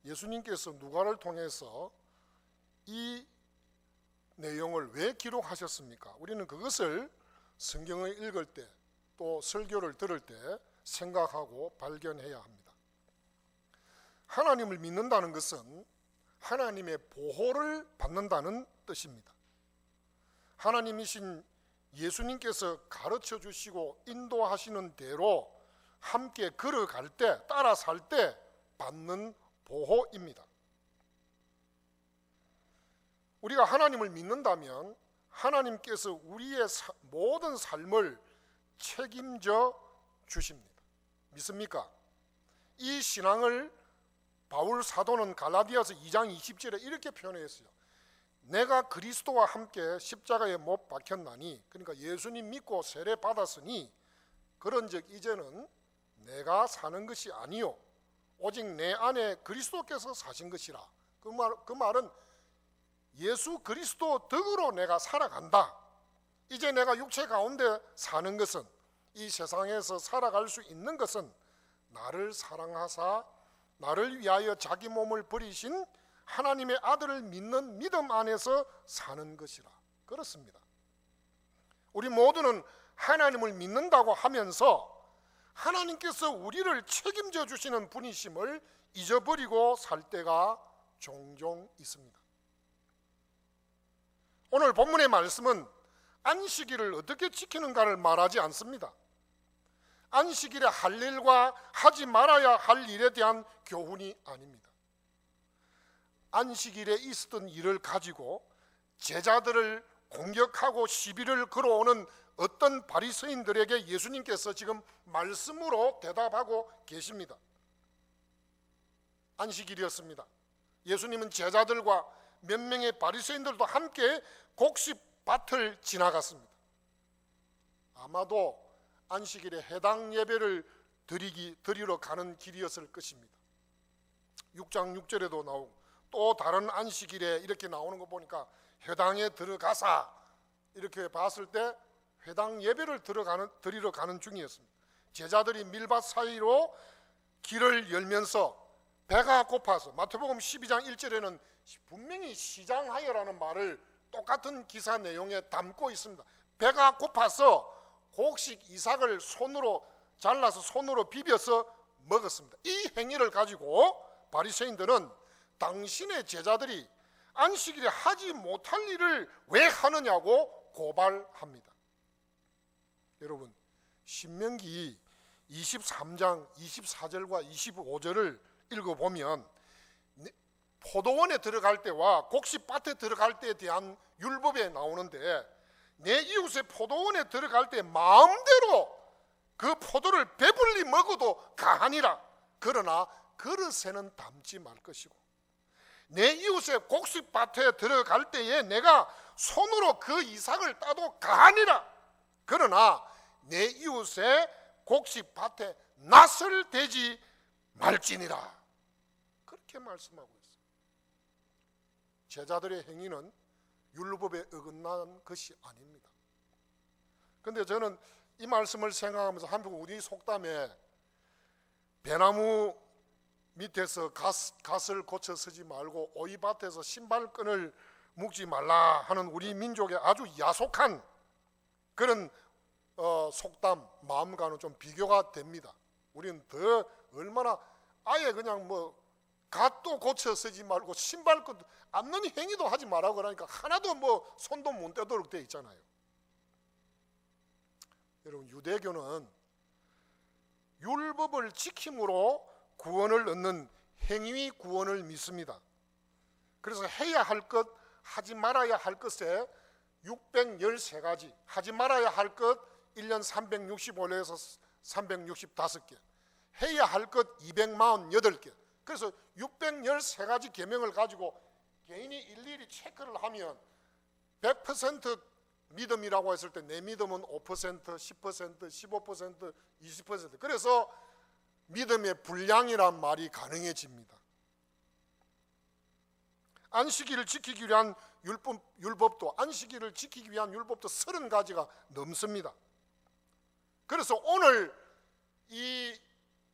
예수님께서 누가를 통해서 이 내용을 왜 기록하셨습니까? 우리는 그것을 성경을 읽을 때 또 설교를 들을 때 생각하고 발견해야 합니다. 하나님을 믿는다는 것은 하나님의 보호를 받는다는 뜻입니다. 하나님이신 예수님께서 가르쳐 주시고 인도하시는 대로 함께 걸어갈 때, 따라 살 때 받는 보호입니다. 우리가 하나님을 믿는다면 하나님께서 우리의 모든 삶을 책임져 주십니다. 믿습니까? 이 신앙을 바울 사도는 갈라디아서 2장 20절에 이렇게 표현했어요. 내가 그리스도와 함께 십자가에 못 박혔나니, 그러니까 예수님 믿고 세례 받았으니 그런즉 이제는 내가 사는 것이 아니요 오직 내 안에 그리스도께서 사신 것이라. 그 말은 예수 그리스도 덕으로 내가 살아간다. 이제 내가 육체 가운데 사는 것은, 이 세상에서 살아갈 수 있는 것은 나를 사랑하사 나를 위하여 자기 몸을 버리신 하나님의 아들을 믿는 믿음 안에서 사는 것이라. 그렇습니다. 우리 모두는 하나님을 믿는다고 하면서 하나님께서 우리를 책임져 주시는 분이심을 잊어버리고 살 때가 종종 있습니다. 오늘 본문의 말씀은 안식일을 어떻게 지키는가를 말하지 않습니다. 안식일에 할 일과 하지 말아야 할 일에 대한 교훈이 아닙니다. 안식일에 있었던 일을 가지고 제자들을 공격하고 시비를 걸어오는 어떤 바리새인들에게 예수님께서 지금 말씀으로 대답하고 계십니다. 안식일이었습니다. 예수님은 제자들과 몇 명의 바리새인들도 함께 곡식밭을 지나갔습니다. 아마도 안식일에 해당 예배를 드리러 가는 길이었을 것입니다. 6장 6절에도 나오고 또 다른 안식일에 이렇게 나오는 거 보니까 회당에 들어가사 이렇게 봤을 때 회당 예배를 드리러 가는 중이었습니다. 제자들이 밀밭 사이로 길을 열면서 배가 고파서, 마태복음 12장 1절에는 분명히 시장하여라는 말을 똑같은 기사 내용에 담고 있습니다. 배가 고파서 곡식 이삭을 손으로 잘라서 손으로 비벼서 먹었습니다. 이 행위를 가지고 바리새인들은 당신의 제자들이 안식일에 하지 못할 일을 왜 하느냐고 고발합니다. 여러분, 신명기 23장 24절과 25절을 읽어보면 포도원에 들어갈 때와 곡식밭에 들어갈 때에 대한 율법에 나오는데, 내 이웃의 포도원에 들어갈 때 마음대로 그 포도를 배불리 먹어도 가하니라. 그러나 그릇에는 담지 말 것이고, 내 이웃의 곡식밭에 들어갈 때에 내가 손으로 그 이삭을 따도 가하니라. 그러나 내 이웃의 곡식밭에 낫을 대지 말지니라. 그렇게 말씀하고 있어요. 제자들의 행위는 율법에 어긋난 것이 아닙니다. 그런데 저는 이 말씀을 생각하면서 한편 우리 속담에 배나무 밑에서 갓을 고쳐 쓰지 말고 오이밭에서 신발끈을 묶지 말라 하는 우리 민족의 아주 야속한 그런 속담, 마음과는 좀 비교가 됩니다. 우리는 더 얼마나 아예 그냥 갓도 고쳐 쓰지 말고 신발끈 앉는 행위도 하지 말라고 그러니까 하나도 손도 못 떼도록 돼 있잖아요. 여러분, 유대교는 율법을 지킴으로 구원을 얻는 행위 구원을 믿습니다. 그래서 해야 할 것, 하지 말아야 할 것에 613가지, 하지 말아야 할 것 1년 365일에서 365개, 해야 할 것 248개, 그래서 613가지 계명을 가지고 개인이 일일이 체크를 하면 100% 믿음이라고 했을 때 내 믿음은 5%, 10%, 15%, 20%, 그래서 믿음의 분량이란 말이 가능해집니다. 안식일을 지키기 위한 율법도, 안식일을 지키기 위한 율법도 30가지가 넘습니다. 그래서 오늘 이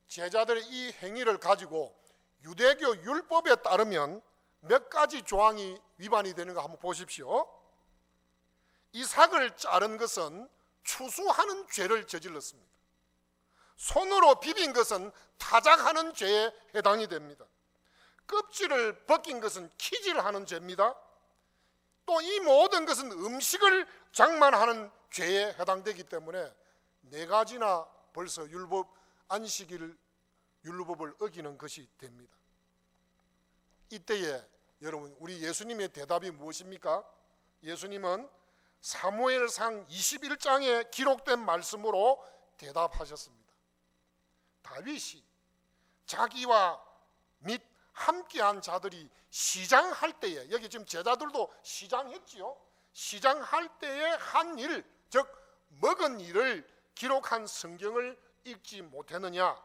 제자들의 이 행위를 가지고 유대교 율법에 따르면 몇 가지 조항이 위반이 되는가 한번 보십시오. 이삭을 자른 것은 추수하는 죄를 저질렀습니다. 손으로 비빈 것은 타작하는 죄에 해당이 됩니다. 껍질을 벗긴 것은 키질하는 죄입니다. 또 이 모든 것은 음식을 장만하는 죄에 해당되기 때문에 네 가지나 벌써 안식일 율법을 어기는 것이 됩니다. 이때에 여러분, 우리 예수님의 대답이 무엇입니까? 예수님은 사무엘상 21장에 기록된 말씀으로 대답하셨습니다. 다윗이 자기와 및 함께한 자들이 시장할 때에, 여기 지금 제자들도 시장했지요. 시장할 때에 한 일, 즉 먹은 일을 기록한 성경을 읽지 못했느냐?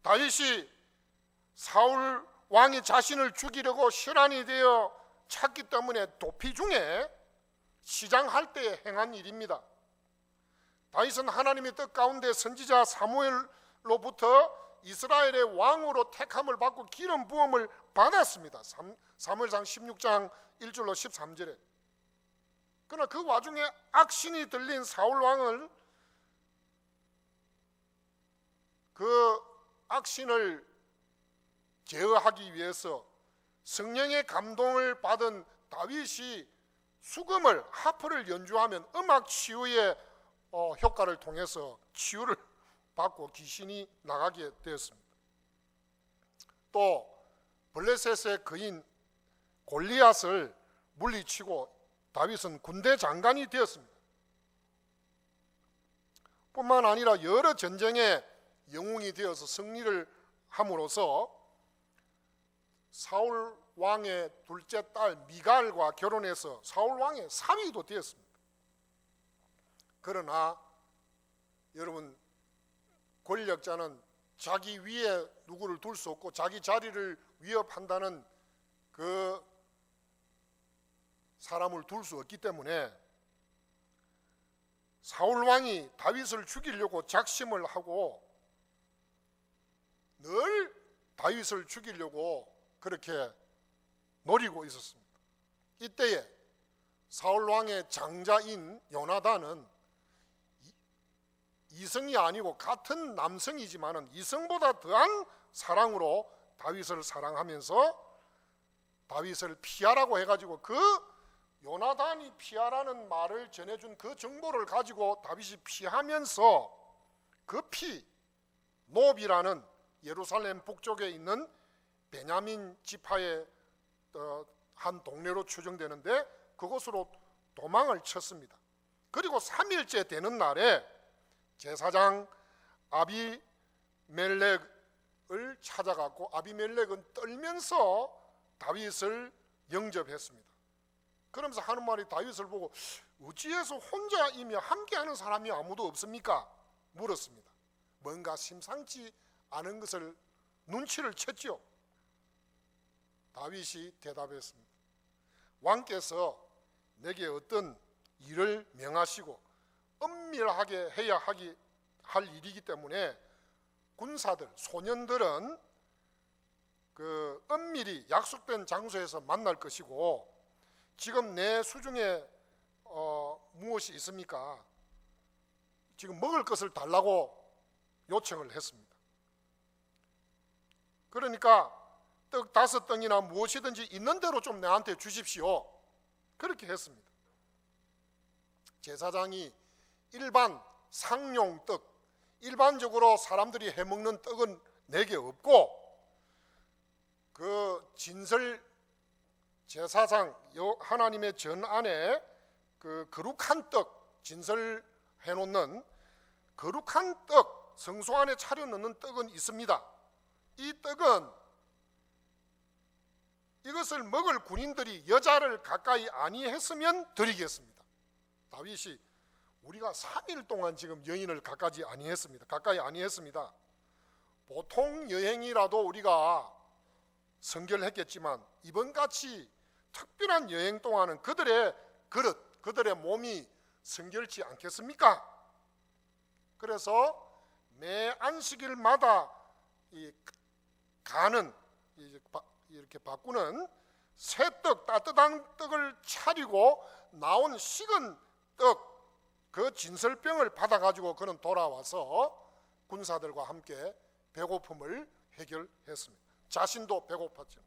다윗이 사울 왕이 자신을 죽이려고 혈안이 되어 찾기 때문에 도피 중에 시장할 때에 행한 일입니다. 다윗은 하나님의 뜻 가운데 선지자 사무엘로부터 이스라엘의 왕으로 택함을 받고 기름 부음을 받았습니다. 사무엘상 16장 1절로 13절에. 그러나 그 와중에 악신이 들린 사울 왕을, 그 악신을 제어하기 위해서 성령의 감동을 받은 다윗이 수금을, 하프를 연주하면 음악 치유의 효과를 통해서 치유를 받고 귀신이 나가게 되었습니다. 또 블레셋의 거인 골리앗을 물리치고 다윗은 군대 장관이 되었습니다. 뿐만 아니라 여러 전쟁의 영웅이 되어서 승리를 함으로써 사울 왕의 둘째 딸 미갈과 결혼해서 사울 왕의 사위도 되었습니다. 그러나 여러분, 권력자는 자기 위에 누구를 둘 수 없고 자기 자리를 위협한다는 그 사람을 둘 수 없기 때문에 사울 왕이 다윗을 죽이려고 작심을 하고 늘 다윗을 죽이려고 그렇게 노리고 있었습니다. 이때에 사울 왕의 장자인 요나단은 이성이 아니고 같은 남성이지만 이성보다 더한 사랑으로 다윗을 사랑하면서 다윗을 피하라고 해가지고 그 요나단이 피하라는 말을 전해준 그 정보를 가지고 다윗이 피하면서 그 피, 노비라는 예루살렘 북쪽에 있는 베냐민 지파의 한 동네로 추정되는데 그곳으로 도망을 쳤습니다. 그리고 3일째 되는 날에 제사장 아비멜렉을 찾아갔고 아비멜렉은 떨면서 다윗을 영접했습니다. 그러면서 하는 말이 다윗을 보고 어찌해서 혼자이며 함께하는 사람이 아무도 없습니까? 물었습니다. 뭔가 심상치 않은 것을 눈치를 챘죠. 다윗이 대답했습니다. 왕께서 내게 어떤 일을 명하시고 은밀하게 해야 할 일이기 때문에 군사들, 소년들은 그 은밀히 약속된 장소에서 만날 것이고 지금 내 수중에 무엇이 있습니까? 지금 먹을 것을 달라고 요청을 했습니다. 그러니까 떡 5덩이나 무엇이든지 있는 대로 좀 내한테 주십시오. 그렇게 했습니다. 제사장이 일반 상용 떡, 일반적으로 사람들이 해먹는 떡은 내게 없고 그 진설 제사상 하나님의 전 안에 그 거룩한 떡, 진설해 놓는 거룩한 떡, 성소 안에 차려 넣는 떡은 있습니다. 이 떡은 이것을 먹을 군인들이 여자를 가까이 아니했으면 드리겠습니다. 다윗이 우리가 3일 동안 지금 여인을 가까이 아니했습니다. 보통 여행이라도 우리가 성결했겠지만 이번같이 특별한 여행 동안은 그들의 그릇, 그들의 몸이 성결치 않겠습니까? 그래서 매 안식일마다 가는 이렇게 바꾸는 새떡, 따뜻한 떡을 차리고 나온 식은 떡, 그 진설병을 받아가지고 그는 돌아와서 군사들과 함께 배고픔을 해결했습니다. 자신도 배고팠죠.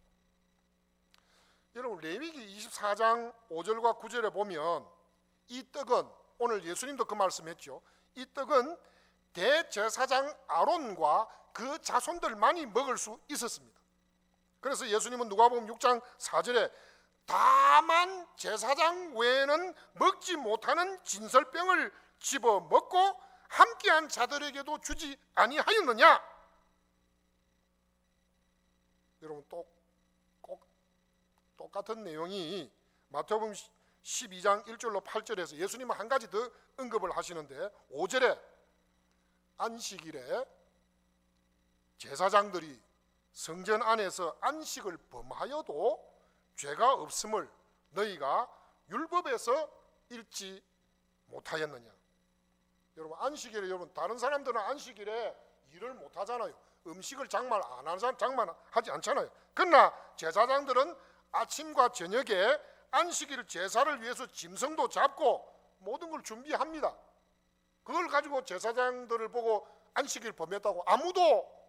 여러분, 레위기 24장 5절과 9절에 보면 이 떡은, 오늘 예수님도 그 말씀했죠. 이 떡은 대제사장 아론과 그 자손들만이 먹을 수 있었습니다. 그래서 예수님은 누가복음 6장 4절에 다만 제사장 외에는 먹지 못하는 진설병을 집어 먹고 함께한 자들에게도 주지 아니하였느냐? 여러분, 똑같은 내용이 마태복음 12장 1절로 8절에서 예수님은 한 가지 더 언급을 하시는데 5절에 안식일에 제사장들이 성전 안에서 안식을 범하여도 죄가 없음을 너희가 율법에서 읽지 못하였느냐? 여러분, 안식일에, 여러분, 다른 사람들은 안식일에 일을 못 하잖아요. 음식을 장만 안 하는 사람 장만하지 않잖아요. 그러나 제사장들은 아침과 저녁에 안식일 제사를 위해서 짐승도 잡고 모든 걸 준비합니다. 그걸 가지고 제사장들을 보고 안식일 범했다고 아무도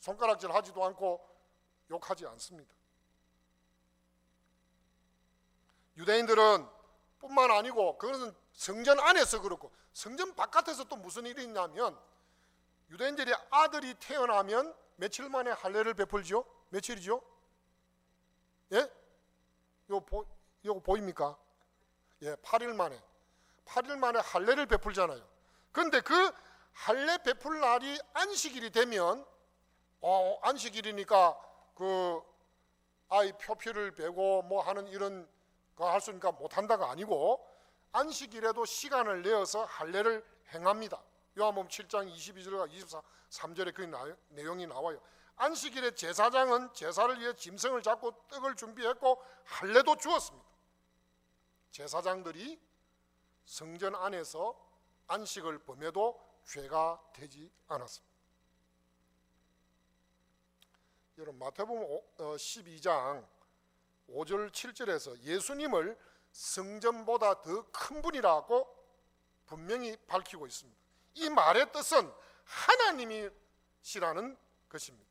손가락질 하지도 않고 욕하지 않습니다. 유대인들은 뿐만 아니고, 그것은 성전 안에서 그렇고 성전 바깥에서 또 무슨 일이 있냐면, 유대인들이 아들이 태어나면 며칠 만에 할례를 베풀죠? 며칠이죠? 예? 이거 보입니까? 예, 8일 만에 할례를 베풀잖아요. 그런데 그 할례 베풀 날이 안식일이 되면 안식일이니까 그 아이 표피를 베고 뭐 하는 이런 거 할 수 있으니까 못 한다가 아니고, 안식일에도 시간을 내어서 할례를 행합니다. 요한복음 7장 22절과 23절에 그 내용이 나와요. 안식일에 제사장은 제사를 위해 짐승을 잡고 떡을 준비했고 할례도 주었습니다. 제사장들이 성전 안에서 안식을 범해도 죄가 되지 않았습니다. 여러분, 마태복음 12장 5절 7절에서 예수님을 성전보다 더 큰 분이라고 분명히 밝히고 있습니다. 이 말의 뜻은 하나님이시라는 것입니다.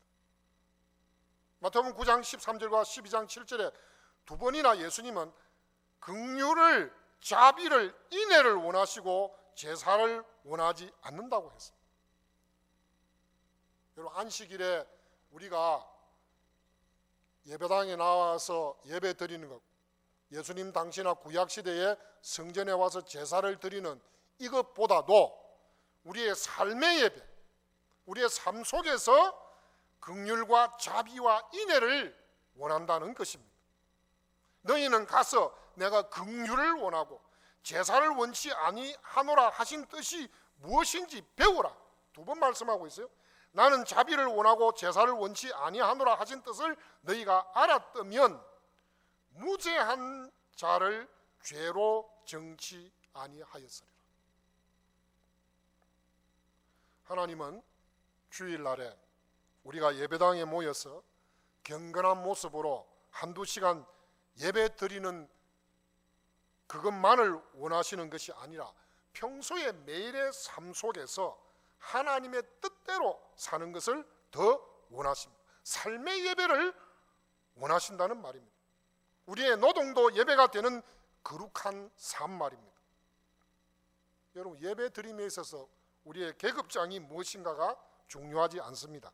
마태복음 9장 13절과 12장 7절에 두 번이나 예수님은 긍휼을, 자비를, 인애를 원하시고 제사를 원하지 않는다고 했습니다. 여러분, 안식일에 우리가 예배당에 나와서 예배 드리는 것, 예수님 당시나 구약시대에 성전에 와서 제사를 드리는 이것보다도 우리의 삶의 예배, 우리의 삶 속에서 긍휼과 자비와 인애를 원한다는 것입니다. 너희는 가서 내가 긍휼을 원하고 제사를 원치 아니하노라 하신 뜻이 무엇인지 배우라. 두 번 말씀하고 있어요. 나는 자비를 원하고 제사를 원치 아니하노라 하신 뜻을 너희가 알았다면 무죄한 자를 죄로 정치 아니하였으리라. 하나님은 주일날에 우리가 예배당에 모여서 경건한 모습으로 한두 시간 예배 드리는 그것만을 원하시는 것이 아니라 평소에 매일의 삶 속에서 하나님의 뜻대로 사는 것을 더 원하십니다. 삶의 예배를 원하신다는 말입니다. 우리의 노동도 예배가 되는 거룩한 삶 말입니다. 여러분, 예배 드림에 있어서 우리의 계급장이 무엇인가가 중요하지 않습니다.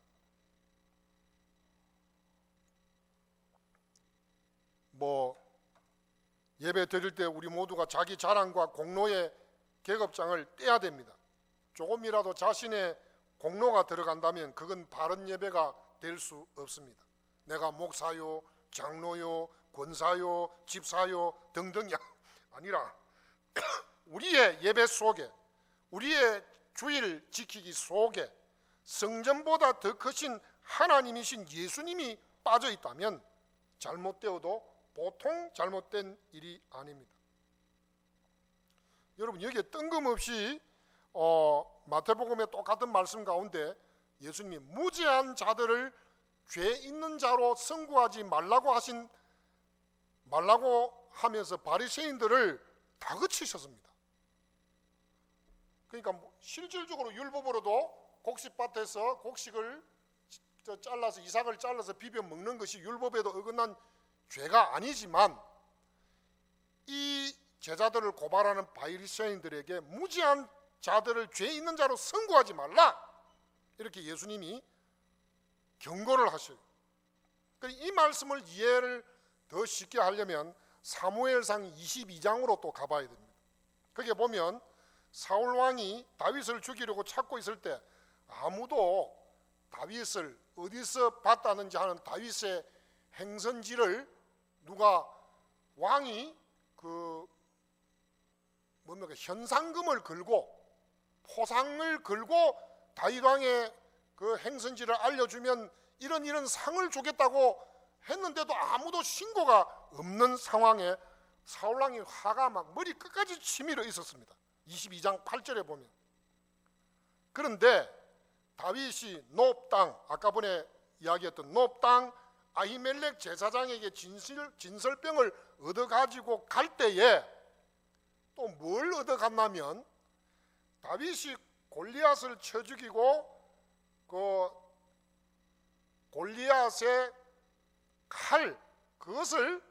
예배 드릴 때 우리 모두가 자기 자랑과 공로의 계급장을 떼야 됩니다. 조금이라도 자신의 공로가 들어간다면 그건 바른 예배가 될 수 없습니다. 내가 목사요, 장로요, 권사요, 집사요 등등이 아니라 우리의 예배 속에, 우리의 주일 지키기 속에 성전보다 더 크신 하나님이신 예수님이 빠져 있다면 잘못되어도 보통 잘못된 일이 아닙니다. 여러분, 여기에 뜬금없이 마태복음의 똑같은 말씀 가운데 예수님이 무죄한 자들을 죄 있는 자로 선고하지 말라고 하면서 바리새인들을 다그치셨습니다. 그러니까 실질적으로 율법으로도 곡식밭에서 곡식을 잘라서 이삭을 잘라서 비벼 먹는 것이 율법에도 어긋난 죄가 아니지만 이 제자들을 고발하는 바리새인들에게 무죄한 자들을 죄 있는 자로 선고하지 말라, 이렇게 예수님이 경고를 하셔요. 이 말씀을 이해를 더 쉽게 하려면 사무엘상 22장으로 또 가봐야 됩니다. 거기에 보면 사울 왕이 다윗을 죽이려고 찾고 있을 때 아무도 다윗을 어디서 봤다는지 하는 다윗의 행선지를 누가 왕이 현상금을 걸고 포상을 걸고 다윗 왕의 그 행선지를 알려주면 이런 상을 주겠다고 했는데도 아무도 신고가 없는 상황에 사울 왕이 화가 막 머리 끝까지 치밀어 있었습니다. 22장 8절에 보면. 그런데 다윗이 높 땅, 아까 전에 이야기했던 높 땅 아히멜렉 제사장에게 진설병을 얻어가지고 갈 때에 또 뭘 얻어갔냐면 다윗이 골리앗을 쳐 죽이고 그 골리앗의 칼, 그것을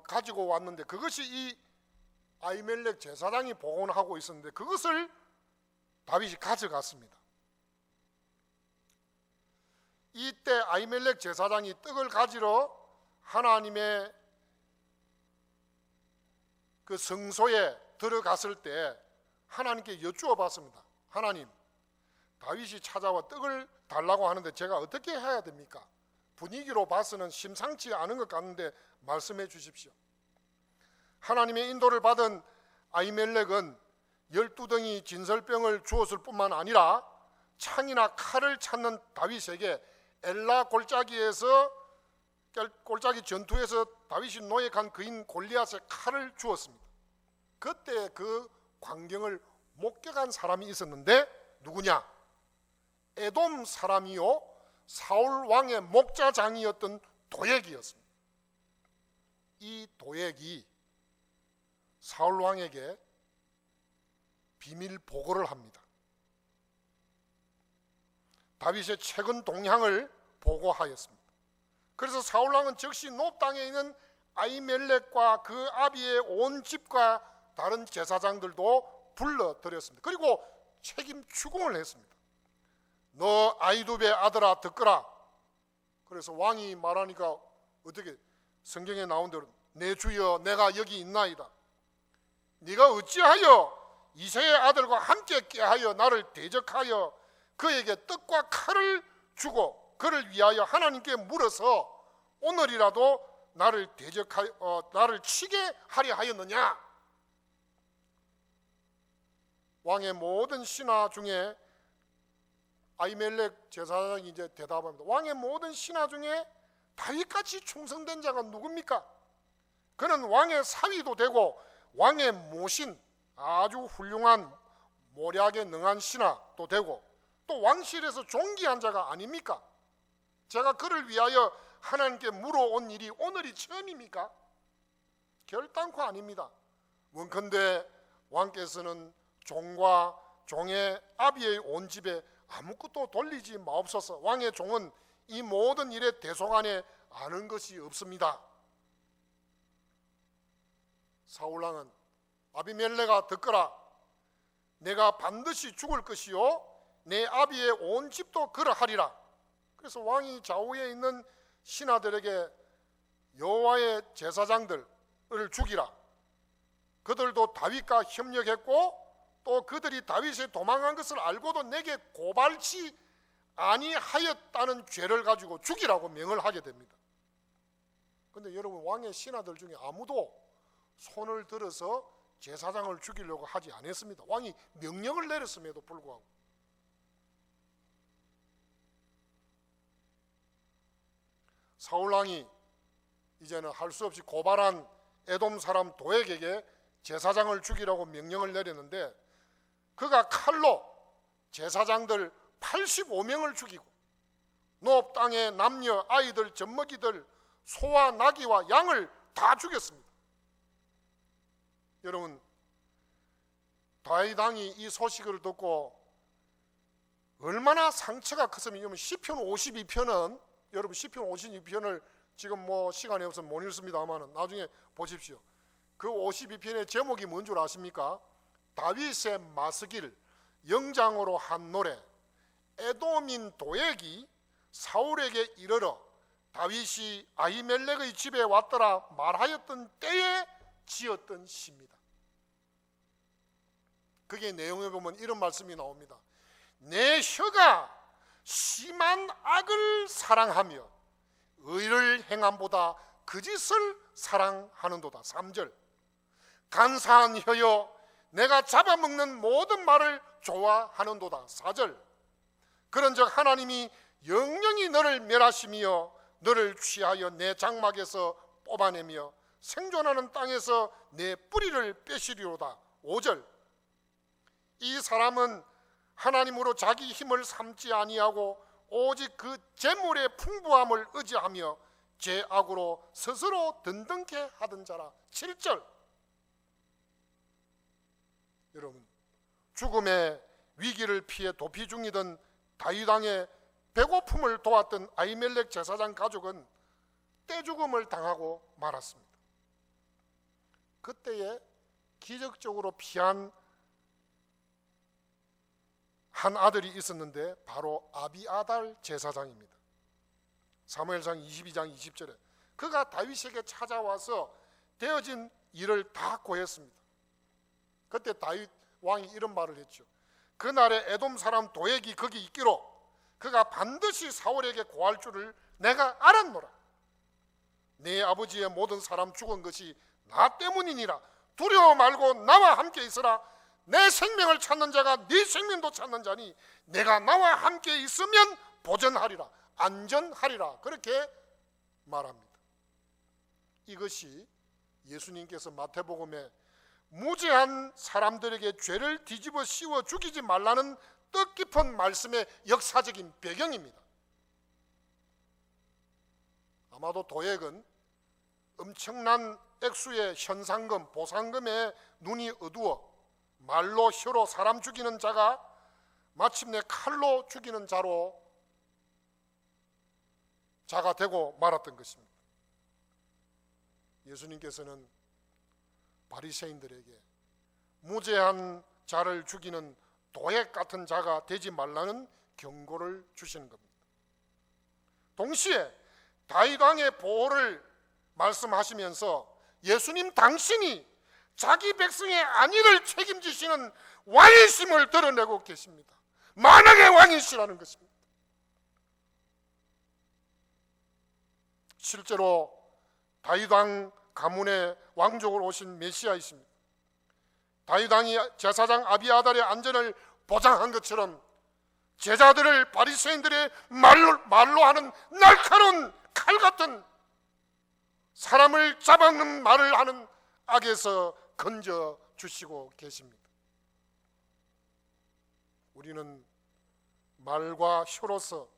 가지고 왔는데 그것이 이 아히멜렉 제사장이 복원하고 있었는데 그것을 다윗이 가져갔습니다. 이때 아히멜렉 제사장이 떡을 가지러 하나님의 그 성소에 들어갔을 때 하나님께 여쭈어 봤습니다. 하나님, 다윗이 찾아와 떡을 달라고 하는데 제가 어떻게 해야 됩니까? 분위기로 봐서는 심상치 않은 것 같은데 말씀해 주십시오. 하나님의 인도를 받은 아히멜렉은 12덩이 진설병을 주었을 뿐만 아니라 창이나 칼을 찾는 다윗에게 엘라 골짜기 전투에서 다윗이 노획한 그인 골리앗의 칼을 주었습니다. 그때 그 광경을 목격한 사람이 있었는데 누구냐? 에돔 사람이요 사울 왕의 목자장이었던 도액이었습니다. 이 도액이 사울 왕에게 비밀 보고를 합니다. 다윗의 최근 동향을 보고하였습니다. 그래서 사울 왕은 즉시 높 땅에 있는 아히멜렉과 그 아비의 온 집과 다른 제사장들도 불러들였습니다. 그리고 책임 추궁을 했습니다. 너 아히두베 아들아 듣거라. 그래서 왕이 말하니까 어떻게 성경에 나온 대로 내 주여 내가 여기 있나이다. 네가 어찌하여 이새의 아들과 함께 꾀하여 나를 대적하여 그에게 떡과 칼을 주고 그를 위하여 하나님께 물어서 오늘이라도 나를 치게 하려 하였느냐? 왕의 모든 신하 중에 아히멜렉 제사장이 이제 대답합니다. 왕의 모든 신하 중에 다윗같이 충성된 자가 누굽니까? 그는 왕의 사위도 되고 왕의 모신 아주 훌륭한 모략에 능한 신하도 되고 또 왕실에서 존귀한 자가 아닙니까? 제가 그를 위하여 하나님께 물어온 일이 오늘이 처음입니까? 결단코 아닙니다. 원컨대 왕께서는 종과 종의 아비의 온 집에 아무것도 돌리지 마옵소서. 왕의 종은 이 모든 일에 대속안에 아는 것이 없습니다. 사울왕은 아비멜렉아 듣거라. 내가 반드시 죽을 것이요 내 아비의 온 집도 그러하리라. 그래서 왕이 좌우에 있는 신하들에게 여호와의 제사장들을 죽이라. 그들도 다윗과 협력했고 또 그들이 다윗이 도망한 것을 알고도 내게 고발치 아니하였다는 죄를 가지고 죽이라고 명을 하게 됩니다. 그런데 여러분, 왕의 신하들 중에 아무도 손을 들어서 제사장을 죽이려고 하지 않았습니다. 왕이 명령을 내렸음에도 불구하고. 사울왕이 이제는 할 수 없이 고발한 에돔 사람 도액에게 제사장을 죽이라고 명령을 내렸는데 그가 칼로 제사장들 85명을 죽이고 노업 땅의 남녀 아이들 젖먹이들 소와 나귀와 양을 다 죽였습니다. 여러분, 다윗 왕이 이 소식을 듣고 얼마나 상처가 컸으면, 시편 52편은 여러분 시편 52편을 지금 뭐 시간이 없어서 못 읽습니다만 나중에 보십시오. 그 52편의 제목이 뭔 줄 아십니까? 다윗의 마스길 영장으로 한 노래. 에돔인 도액이 사울에게 이르러 다윗이 아히멜렉의 집에 왔더라 말하였던 때에 지었던 시입니다. 그게 내용에 보면 이런 말씀이 나옵니다. 내 혀가 심한 악을 사랑하며 의를 행함보다 거짓을 사랑하는도다. 3절. 간사한 혀여 내가 잡아먹는 모든 말을 좋아하는도다. 4절. 그런즉 하나님이 영영이 너를 멸하시며 너를 취하여 내 장막에서 뽑아내며 생존하는 땅에서 내 뿌리를 빼시리로다. 5절. 이 사람은 하나님으로 자기 힘을 삼지 아니하고 오직 그 재물의 풍부함을 의지하며 죄악으로 스스로 든든케 하던 자라. 7절. 여러분, 죽음의 위기를 피해 도피 중이던 다윗 왕의 배고픔을 도왔던 아히멜렉 제사장 가족은 떼죽음을 당하고 말았습니다. 그때에 기적적으로 피한 한 아들이 있었는데 바로 아비아달 제사장입니다. 사무엘상 22장 20절에 그가 다윗에게 찾아와서 되어진 일을 다 고했습니다. 그때 다윗 왕이 이런 말을 했죠. 그날에 에돔 사람 도액이 거기 있기로 그가 반드시 사울에게 고할 줄을 내가 알았노라. 내 아버지의 모든 사람 죽은 것이 나 때문이니라. 두려워 말고 나와 함께 있으라. 내 생명을 찾는 자가 네 생명도 찾는 자니 내가 나와 함께 있으면 보전하리라, 안전하리라. 그렇게 말합니다. 이것이 예수님께서 마태복음에 무죄한 사람들에게 죄를 뒤집어 씌워 죽이지 말라는 뜻깊은 말씀의 역사적인 배경입니다. 아마도 도액은 엄청난 액수의 현상금, 보상금에 눈이 어두워 말로 혀로 사람 죽이는 자가 마침내 칼로 죽이는 자가 되고 말았던 것입니다. 예수님께서는 바리새인들에게 무죄한 자를 죽이는 도액 같은 자가 되지 말라는 경고를 주시는 겁니다. 동시에 다윗 왕의 보호를 말씀하시면서 예수님 당신이 자기 백성의 안위를 책임지시는 왕이심을 드러내고 계십니다. 만왕의 왕이시라는 것입니다. 실제로 다윗 왕 가문의 왕족으로 오신 메시아이십니다. 다윗 왕이 제사장 아비아달의 안전을 보장한 것처럼 제자들을 바리새인들의 말로 하는 날카로운 칼 같은 사람을 잡아먹는 말을 하는 악에서 건져 주시고 계십니다. 우리는 말과 혀로서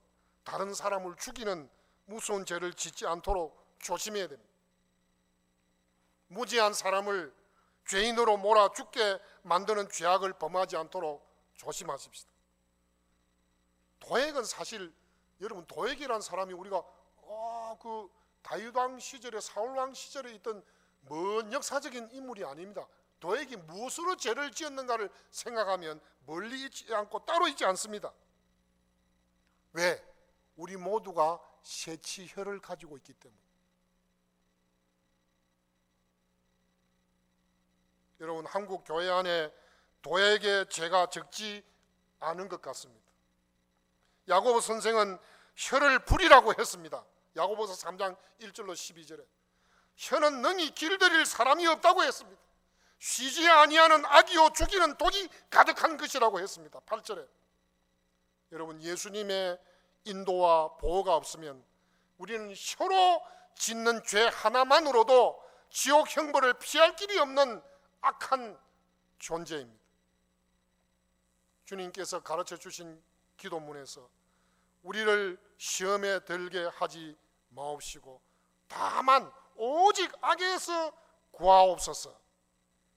다른 사람을 죽이는 무서운 죄를 짓지 않도록 조심해야 됩니다. 무지한 사람을 죄인으로 몰아 죽게 만드는 죄악을 범하지 않도록 조심하십시다. 도액은 사실 여러분, 도액이라는 사람이 우리가 그 다윗 왕 시절에 사울 왕 시절에 있던 먼 역사적인 인물이 아닙니다. 도액이 무엇으로 죄를 지었는가를 생각하면 멀리 있지 않고 따로 있지 않습니다. 왜? 우리 모두가 세치혀를 가지고 있기 때문에. 여러분, 한국 교회 안에 도액의 죄가 적지 않은 것 같습니다. 야고보 선생은 혀를 불이라고 했습니다. 야고보서 3장 1절로 12절에 혀는 능히 길들일 사람이 없다고 했습니다. 쉬지 아니하는 악이요 죽이는 독이 가득한 것이라고 했습니다. 8절에 여러분, 예수님의 인도와 보호가 없으면 우리는 혀로 짓는 죄 하나만으로도 지옥 형벌을 피할 길이 없는 악한 존재입니다. 주님께서 가르쳐 주신 기도문에서 우리를 시험에 들게 하지 마옵시고 다만 오직 악에서 구하옵소서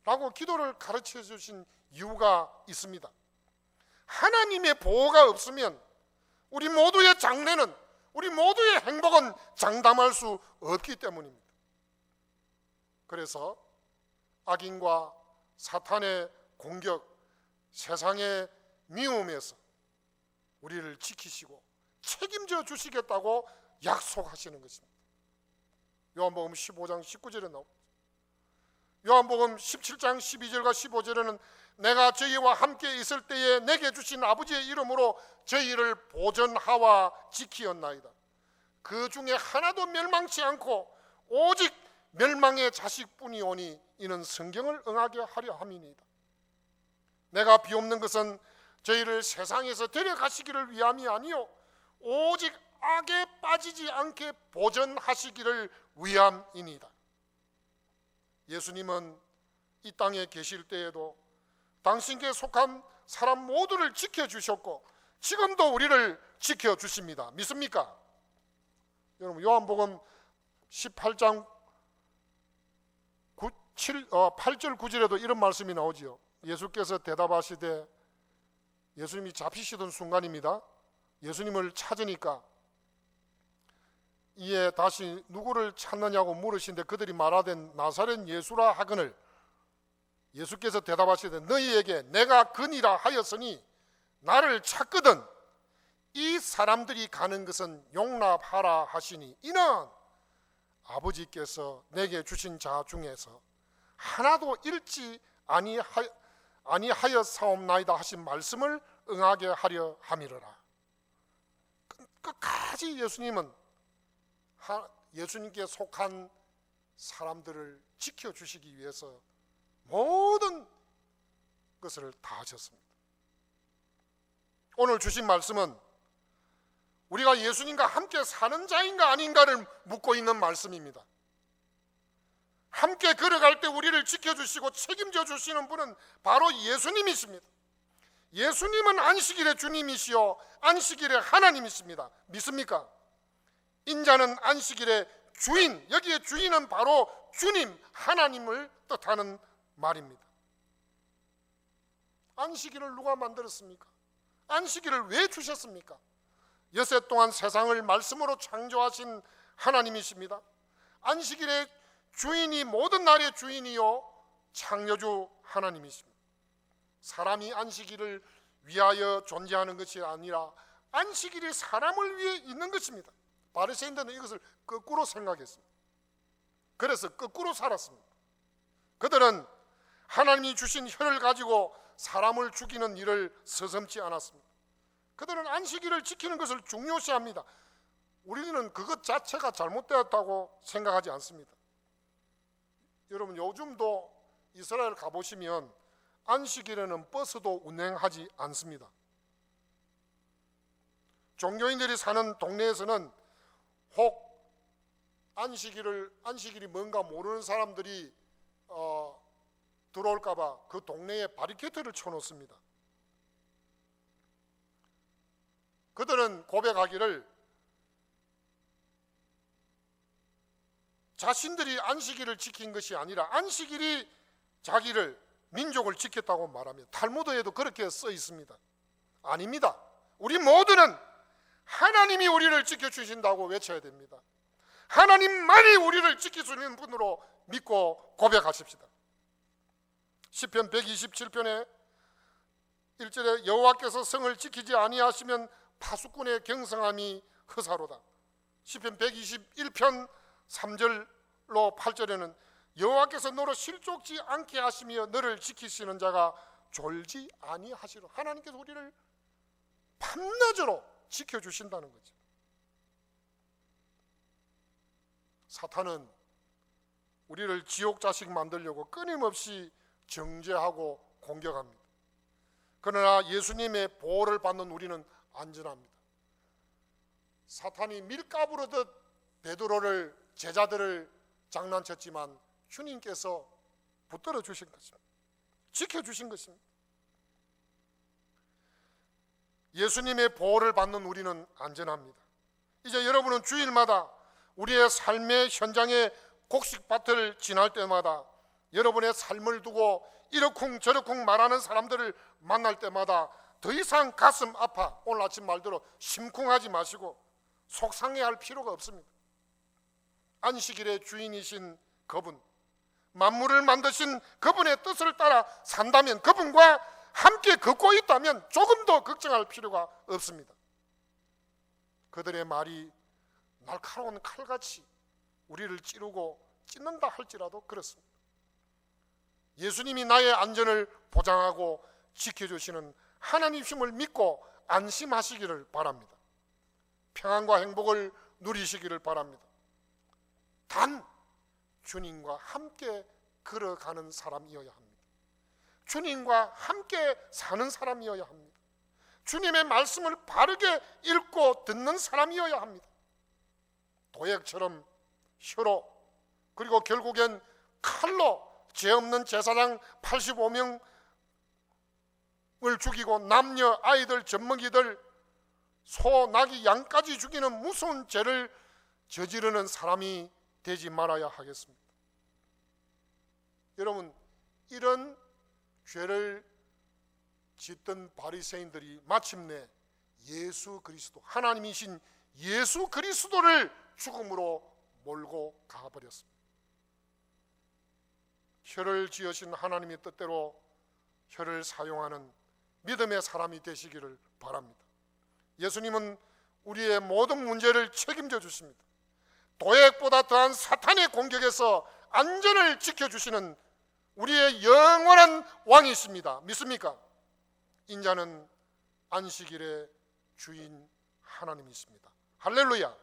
라고 기도를 가르쳐 주신 이유가 있습니다. 하나님의 보호가 없으면 우리 모두의 장래는, 우리 모두의 행복은 장담할 수 없기 때문입니다. 그래서 악인과 사탄의 공격, 세상의 미움에서 우리를 지키시고 책임져 주시겠다고 약속하시는 것입니다. 요한복음 15장 19절에 나옵니다. 요한복음 17장 12절과 15절에는 내가 저희와 함께 있을 때에 내게 주신 아버지의 이름으로 저희를 보전하와 지키었나이다. 그 중에 하나도 멸망치 않고 오직 멸망의 자식뿐이오니 이는 성경을 응하게 하려 함이니이다. 내가 비옵는 것은 저희를 세상에서 데려가시기를 위함이 아니요 오직 악에 빠지지 않게 보전하시기를 위함이니이다. 예수님은 이 땅에 계실 때에도 당신께 속한 사람 모두를 지켜주셨고 지금도 우리를 지켜주십니다. 믿습니까? 여러분 요한복음 18장 8절 9절에도 이런 말씀이 나오지요. 예수께서 대답하시되, 예수님이 잡히시던 순간입니다. 예수님을 찾으니까 이에 다시 누구를 찾느냐고 물으신데 그들이 말하되 나사렛 예수라 하거늘 예수께서 대답하시되 너희에게 내가 그니라 하였으니 나를 찾거든 이 사람들이 가는 것은 용납하라 하시니 이는 아버지께서 내게 주신 자 중에서 하나도 잃지 아니하여 사옵나이다 하신 말씀을 응하게 하려 함이로라. 끝까지 예수님은 예수님께 속한 사람들을 지켜주시기 위해서 모든 것을 다 하셨습니다. 오늘 주신 말씀은 우리가 예수님과 함께 사는 자인가 아닌가를 묻고 있는 말씀입니다. 함께 걸어갈 때 우리를 지켜주시고 책임져 주시는 분은 바로 예수님이십니다. 예수님은 안식일의 주님이시요 안식일의 하나님이십니다. 믿습니까? 인자는 안식일의 주인, 여기에 주인은 바로 주님 하나님을 뜻하는 말입니다. 안식일을 누가 만들었습니까? 안식일을 왜 주셨습니까? 여세 동안 세상을 말씀으로 창조하신 하나님이십니다. 안식일의 주인이 모든 날의 주인이요 창조주 하나님이십니다. 사람이 안식일을 위하여 존재하는 것이 아니라 안식일이 사람을 위해 있는 것입니다. 바리새인들은 이것을 거꾸로 생각했습니다. 그래서 거꾸로 살았습니다. 그들은 하나님이 주신 혀를 가지고 사람을 죽이는 일을 서슴지 않았습니다. 그들은 안식일을 지키는 것을 중요시합니다. 우리는 그것 자체가 잘못되었다고 생각하지 않습니다. 여러분 요즘도 이스라엘 가보시면 안식일에는 버스도 운행하지 않습니다. 종교인들이 사는 동네에서는 혹 안식일이 뭔가 모르는 사람들이 들어올까봐 그 동네에 바리케이트를 쳐놓습니다. 그들은 고백하기를 자신들이 안식일을 지킨 것이 아니라 안식일이 자기를 민족을 지켰다고 말합니다. 탈무드에도 그렇게 써 있습니다. 아닙니다. 우리 모두는 하나님이 우리를 지켜주신다고 외쳐야 됩니다. 하나님만이 우리를 지키시는 분으로 믿고 고백하십시다. 시편 127편에 1절에 여호와께서 성을 지키지 아니하시면 파수꾼의 경성함이 허사로다. 시편 121편 3절로 8절에는 여호와께서 너로 실족지 않게 하시며 너를 지키시는 자가 졸지 아니하시로. 하나님께서 우리를 밤낮으로 지켜주신다는 거죠. 사탄은 우리를 지옥 자식 만들려고 끊임없이 정죄하고 공격합니다. 그러나 예수님의 보호를 받는 우리는 안전합니다. 사탄이 밀가부르듯 베드로를 제자들을 장난쳤지만 주님께서 붙들어 주신 것입니다. 지켜주신 것입니다. 예수님의 보호를 받는 우리는 안전합니다. 이제 여러분은 주일마다 우리의 삶의 현장에 곡식밭을 지날 때마다 여러분의 삶을 두고 이러쿵 저러쿵 말하는 사람들을 만날 때마다 더 이상 가슴 아파, 오늘 아침 말대로 심쿵하지 마시고 속상해할 필요가 없습니다. 안식일의 주인이신 그분, 만물을 만드신 그분의 뜻을 따라 산다면, 그분과 함께 걷고 있다면 조금 더 걱정할 필요가 없습니다. 그들의 말이 날카로운 칼같이 우리를 찌르고 찢는다 할지라도 그렇습니다. 예수님이 나의 안전을 보장하고 지켜주시는 하나님심을 믿고 안심하시기를 바랍니다. 평안과 행복을 누리시기를 바랍니다. 단 주님과 함께 걸어가는 사람이어야 합니다. 주님과 함께 사는 사람이어야 합니다. 주님의 말씀을 바르게 읽고 듣는 사람이어야 합니다. 도액처럼 혀로, 그리고 결국엔 칼로 죄 없는 제사장 85명을 죽이고 남녀, 아이들, 젖먹이들, 소, 나귀, 양까지 죽이는 무서운 죄를 저지르는 사람이 되지 말아야 하겠습니다. 여러분, 이런 죄를 짓던 바리새인들이 마침내 예수 그리스도, 하나님이신 예수 그리스도를 죽음으로 몰고 가버렸습니다. 혀를 지으신 하나님의 뜻대로 혀를 사용하는 믿음의 사람이 되시기를 바랍니다. 예수님은 우리의 모든 문제를 책임져 주십니다. 도액보다 더한 사탄의 공격에서 안전을 지켜주시는 우리의 영원한 왕이십니다. 믿습니까? 인자는 안식일의 주인 하나님이십니다. 할렐루야.